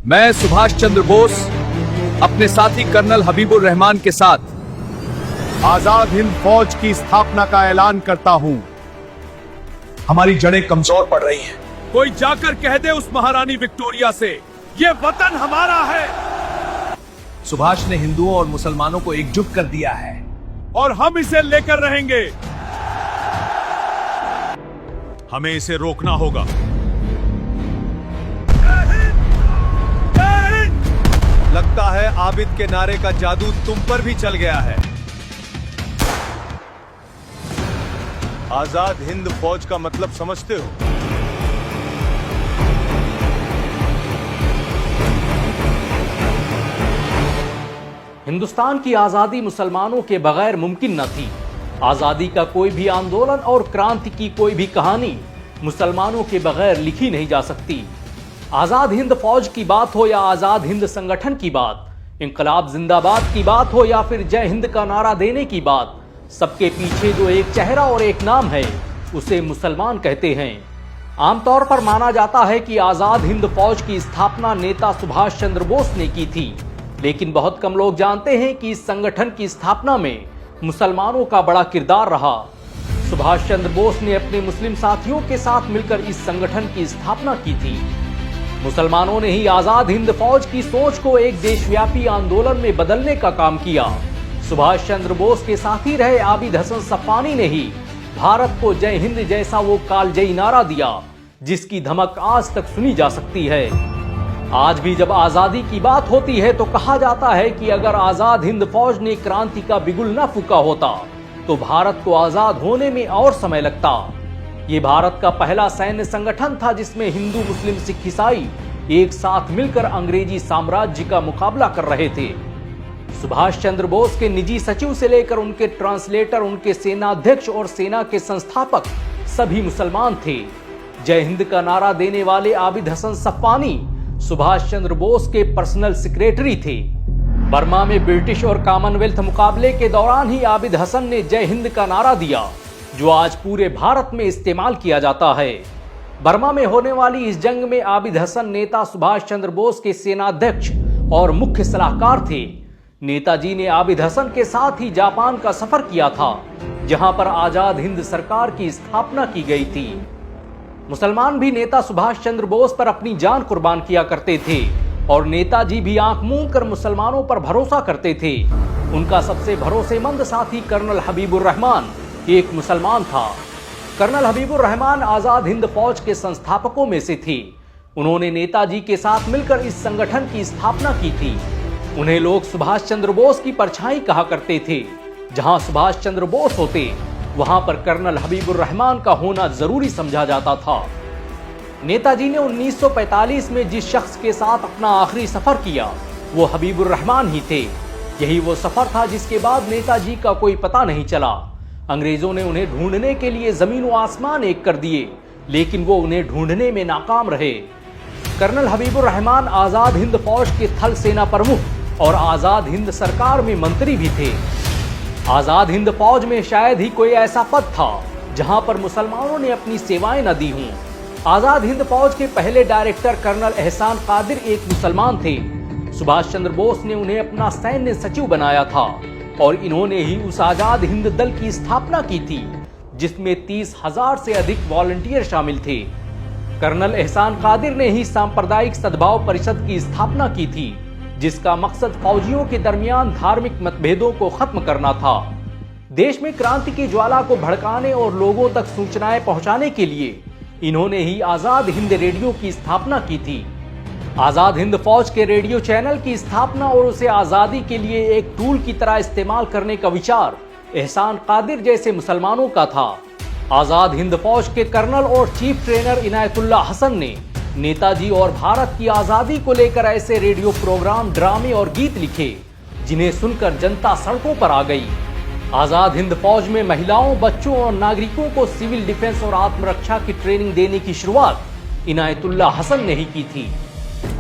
मैं सुभाष चंद्र बोस अपने साथी कर्नल हबीबुर रहमान के साथ आजाद हिंद फौज की स्थापना का ऐलान करता हूं। हमारी जड़ें कमजोर पड़ रही हैं। कोई जाकर कह दे उस महारानी विक्टोरिया से, ये वतन हमारा है। सुभाष ने हिंदुओं और मुसलमानों को एकजुट कर दिया है और हम इसे लेकर रहेंगे। हमें इसे रोकना होगा। लगता है आबिद के नारे का जादू तुम पर भी चल गया है। आजाद हिंद फौज का मतलब समझते हो? हिंदुस्तान की आजादी मुसलमानों के बगैर मुमकिन न थी। आजादी का कोई भी आंदोलन और क्रांति की कोई भी कहानी मुसलमानों के बगैर लिखी नहीं जा सकती। आजाद हिंद फौज की बात हो या आजाद हिंद संगठन की बात, इंकलाब जिंदाबाद की बात हो या फिर जय हिंद का नारा देने की बात, सबके पीछे जो एक चेहरा और एक नाम है उसे मुसलमान कहते हैं। आमतौर पर माना जाता है कि आजाद हिंद फौज की स्थापना नेता सुभाष चंद्र बोस ने की थी, लेकिन बहुत कम लोग जानते हैं कि इस संगठन की स्थापना में मुसलमानों का बड़ा किरदार रहा। सुभाष चंद्र बोस ने अपने मुस्लिम साथियों के साथ मिलकर इस संगठन की स्थापना की थी। मुसलमानों ने ही आजाद हिंद फौज की सोच को एक देशव्यापी आंदोलन में बदलने का काम किया। सुभाष चंद्र बोस के साथी रहे आबिद हसन सफ़ानी ने ही भारत को जय हिंद जैसा वो कालजयी नारा दिया जिसकी धमक आज तक सुनी जा सकती है। आज भी जब आजादी की बात होती है तो कहा जाता है कि अगर आजाद हिंद फौज ने क्रांति का बिगुल न फूका होता तो भारत को आजाद होने में और समय लगता। ये भारत का पहला सैन्य संगठन था जिसमें हिंदू, मुस्लिम, सिख, ईसाई एक साथ मिलकर अंग्रेजी साम्राज्य का मुकाबला कर रहे थे। सुभाष चंद्र बोस के निजी सचिव से लेकर उनके ट्रांसलेटर, उनके सेनाध्यक्ष और सेना के संस्थापक सभी मुसलमान थे। जय हिंद का नारा देने वाले आबिद हसन सफ़ानी सुभाष चंद्र बोस के पर्सनल सेक्रेटरी थे। बर्मा में ब्रिटिश और कॉमनवेल्थ मुकाबले के दौरान ही आबिद हसन ने जय हिंद का नारा दिया जो आज पूरे भारत में इस्तेमाल किया जाता है। बर्मा में होने वाली इस जंग में आबिद हसन नेता सुभाष चंद्र बोस के सेनाध्यक्ष और मुख्य सलाहकार थे। नेताजी ने आबिद हसन के साथ ही जापान का सफर किया था जहां पर आजाद हिंद सरकार की स्थापना की गई थी। मुसलमान भी नेता सुभाष चंद्र बोस पर अपनी जान कुर्बान किया करते थे और नेताजी भी आंख मूंद कर मुसलमानों पर भरोसा करते थे। उनका सबसे भरोसेमंद साथी कर्नल हबीबुर रहमान एक मुसलमान था। कर्नल हबीबुर रहमान आजाद हिंद फौज के संस्थापकों में से थे। उन्होंने नेताजी के साथ मिलकर इस संगठन की स्थापना की थी। उन्हें लोग सुभाष चंद्र बोस की परछाई कहा करते थे। जहां सुभाष चंद्र बोस होते वहां पर कर्नल हबीबुर रहमान का होना जरूरी समझा जाता था। नेताजी ने 1945 में जिस शख्स के साथ अपना आखिरी सफर किया वो हबीबुर रहमान ही थे। यही वो सफर था जिसके बाद नेताजी का कोई पता नहीं चला। अंग्रेजों ने उन्हें ढूंढने के लिए जमीन व आसमान एक कर दिए, लेकिन वो उन्हें ढूंढने में नाकाम रहे। कर्नल हबीबुर रहमान आजाद हिंद फौज के थल सेना प्रमुख और आजाद हिंद सरकार में मंत्री भी थे। आजाद हिंद फौज में शायद ही कोई ऐसा पद था जहां पर मुसलमानों ने अपनी सेवाएं न दी हों। आजाद हिंद फौज के पहले डायरेक्टर कर्नल एहसान कादिर एक मुसलमान थे। सुभाष चंद्र बोस ने उन्हें अपना सैन्य सचिव बनाया था और इन्होंने ही उस आजाद हिंद दल की स्थापना की थी जिसमें 30,000 से अधिक वॉलंटियर शामिल थे। कर्नल एहसान कादिर ने ही सांप्रदायिक सद्भाव परिषद की स्थापना की थी जिसका मकसद फौजियों के दरमियान धार्मिक मतभेदों को खत्म करना था। देश में क्रांति की ज्वाला को भड़काने और लोगों तक सूचनाएं पहुंचाने के लिए इन्होंने ही आजाद हिंद रेडियो की स्थापना की थी। आजाद हिंद फौज के रेडियो चैनल की स्थापना और उसे आजादी के लिए एक टूल की तरह इस्तेमाल करने का विचार एहसान कादिर जैसे मुसलमानों का था। आजाद हिंद फौज के कर्नल और चीफ ट्रेनर इनायतुल्लाह हसन ने नेताजी और भारत की आजादी को लेकर ऐसे रेडियो प्रोग्राम, ड्रामे और गीत लिखे जिन्हें सुनकर जनता सड़कों पर आ गई। आजाद हिंद फौज में महिलाओं, बच्चों और नागरिकों को सिविल डिफेंस और आत्मरक्षा की ट्रेनिंग देने की शुरुआत इनायतुल्लाह हसन ने ही की थी।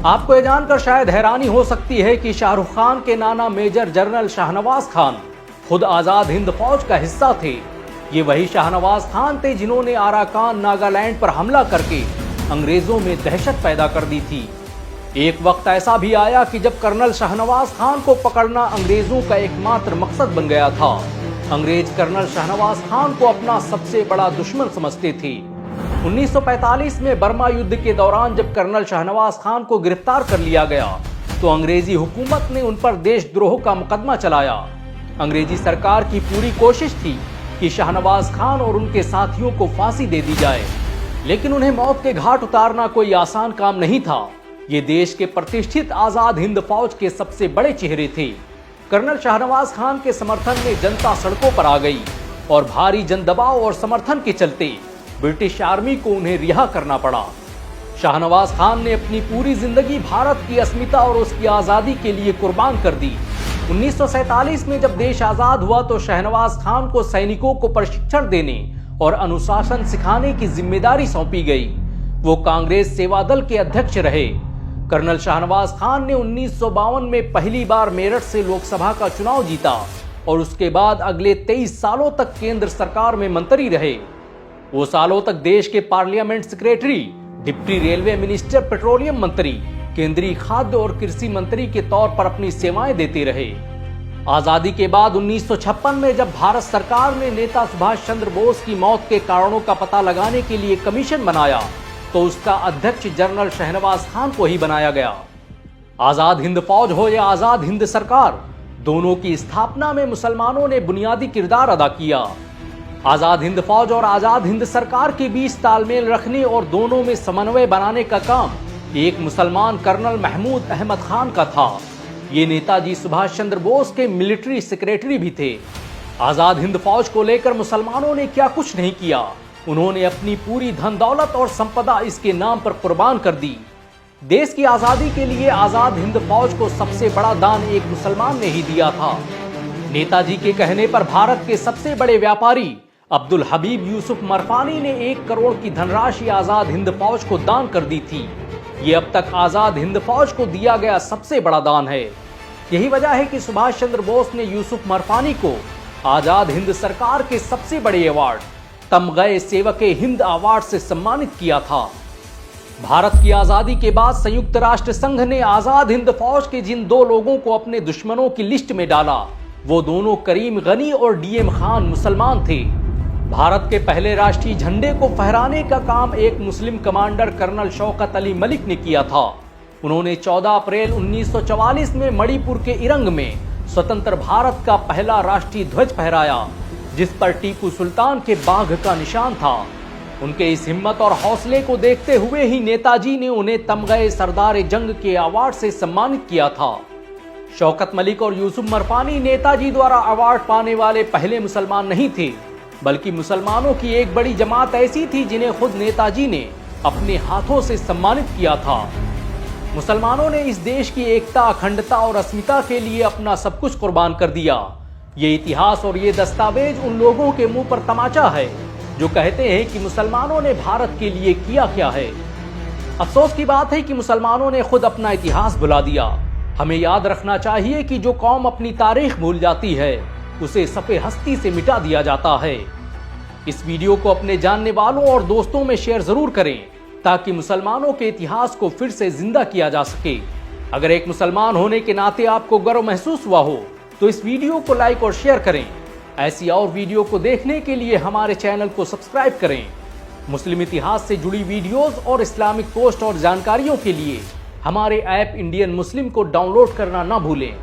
आपको यह जानकर शायद हैरानी हो सकती है कि शाहरुख खान के नाना मेजर जनरल शाहनवाज खान खुद आजाद हिंद फौज का हिस्सा थे। ये वही शाहनवाज खान थे जिन्होंने आराकान, नागालैंड पर हमला करके अंग्रेजों में दहशत पैदा कर दी थी। एक वक्त ऐसा भी आया कि जब कर्नल शाहनवाज खान को पकड़ना अंग्रेजों का एकमात्र मकसद बन गया था। अंग्रेज कर्नल शाहनवाज खान को अपना सबसे बड़ा दुश्मन समझते थे। 1945 में बर्मा युद्ध के दौरान जब कर्नल शाहनवाज खान को गिरफ्तार कर लिया गया तो अंग्रेजी हुकूमत ने उन पर देशद्रोह का मुकदमा चलाया। अंग्रेजी सरकार की पूरी कोशिश थी कि शाहनवाज खान और उनके साथियों को फांसी दे दी जाए, लेकिन उन्हें मौत के घाट उतारना कोई आसान काम नहीं था। ये देश के प्रतिष्ठित आजाद हिंद फौज के सबसे बड़े चेहरे थे। कर्नल शाहनवाज खान के समर्थन में जनता सड़कों पर आ गई और भारी जन दबाव और समर्थन के चलते ब्रिटिश आर्मी को उन्हें रिहा करना पड़ा। शाहनवाज खान ने अपनी पूरी जिंदगी भारत की अस्मिता और उसकी आजादी के लिए कुर्बान कर दी। 1947 में जब देश आजाद हुआ तो शाहनवाज खान को सैनिकों को प्रशिक्षण देने और अनुशासन सिखाने की जिम्मेदारी सौंपी गई। वो कांग्रेस सेवा दल के अध्यक्ष रहे। कर्नल शाहनवाज खान ने 1952 में पहली बार मेरठ से लोकसभा का चुनाव जीता और उसके बाद अगले 23 सालों तक केंद्र सरकार में मंत्री रहे। वो सालों तक देश के parliament secretary, deputy railway minister, petroleum मंत्री, केंद्रीय खाद्य और कृषि मंत्री के तौर पर अपनी सेवाएं देते रहे। आजादी के बाद 1956 में जब भारत सरकार ने नेता सुभाष चंद्र बोस की मौत के कारणों का पता लगाने के लिए कमीशन बनाया तो उसका अध्यक्ष जनरल शाहनवाज खान को ही बनाया गया। आजाद हिंद फौज हो या आजाद हिंद सरकार, दोनों की स्थापना में मुसलमानों ने बुनियादी किरदार अदा किया। आजाद हिंद फौज और आजाद हिंद सरकार के बीच तालमेल रखने और दोनों में समन्वय बनाने का काम एक मुसलमान कर्नल महमूद अहमद खान का था। ये नेताजी सुभाष चंद्र बोस के मिलिट्री सेक्रेटरी भी थे। आजाद हिंद फौज को लेकर मुसलमानों ने क्या कुछ नहीं किया। उन्होंने अपनी पूरी धन दौलत और संपदा इसके नाम पर कुर्बान कर दी। देश की आजादी के लिए आजाद हिंद फौज को सबसे बड़ा दान एक मुसलमान ने ही दिया था। नेताजी के कहने पर भारत के सबसे बड़े व्यापारी अब्दुल हबीब यूसुफ मरफानी ने 1 करोड़ की धनराशि आजाद हिंद फौज को दान कर दी थी। ये अब तक आजाद हिंद फौज को दिया गया सबसे बड़ा दान है। यही वजह है कि सुभाष चंद्र बोस ने यूसुफ मरफानी को आजाद हिंद सरकार के सबसे बड़े अवार्ड तमग़े सेवक हिंद अवार्ड से सम्मानित किया था। भारत की आजादी के बाद संयुक्त राष्ट्र संघ ने आजाद हिंद फौज के जिन 2 लोगों को अपने दुश्मनों की लिस्ट में डाला, वो दोनों करीम गनी और डीएम खान मुसलमान थे। भारत के पहले राष्ट्रीय झंडे को फहराने का काम एक मुस्लिम कमांडर कर्नल शौकत अली मलिक ने किया था। उन्होंने 14 अप्रैल 1944 में मणिपुर के इरंग में स्वतंत्र भारत का पहला राष्ट्रीय ध्वज फहराया, जिस पर टीपू सुल्तान के बाघ का निशान था। उनके इस हिम्मत और हौसले को देखते हुए ही नेताजी ने उन्हें तमग़े सरदार जंग के अवार्ड से सम्मानित किया था। शौकत मलिक और यूसुफ मरफानी नेताजी द्वारा अवार्ड पाने वाले पहले मुसलमान नहीं थे, बल्कि मुसलमानों की एक बड़ी जमात ऐसी थी जिन्हें खुद नेताजी ने अपने हाथों से सम्मानित किया था। मुसलमानों ने इस देश की एकता, अखंडता और अस्मिता के लिए अपना सब कुछ कुर्बान कर दिया। ये इतिहास और ये दस्तावेज उन लोगों के मुंह पर तमाचा है जो कहते हैं कि मुसलमानों ने भारत के लिए किया क्या है। अफसोस की बात है कि मुसलमानों ने खुद अपना इतिहास भुला दिया। हमें याद रखना चाहिए कि जो कौम अपनी तारीख भूल जाती है उसे सफ़े हस्ती से मिटा दिया जाता है। इस वीडियो को अपने जानने वालों और दोस्तों में शेयर जरूर करें ताकि मुसलमानों के इतिहास को फिर से जिंदा किया जा सके। अगर एक मुसलमान होने के नाते आपको गर्व महसूस हुआ हो तो इस वीडियो को लाइक और शेयर करें। ऐसी और वीडियो को देखने के लिए हमारे चैनल को सब्सक्राइब करें। मुस्लिम इतिहास से जुड़ी वीडियोस और इस्लामिक पोस्ट और जानकारियों के लिए हमारे ऐप इंडियन मुस्लिम को डाउनलोड करना ना भूलें।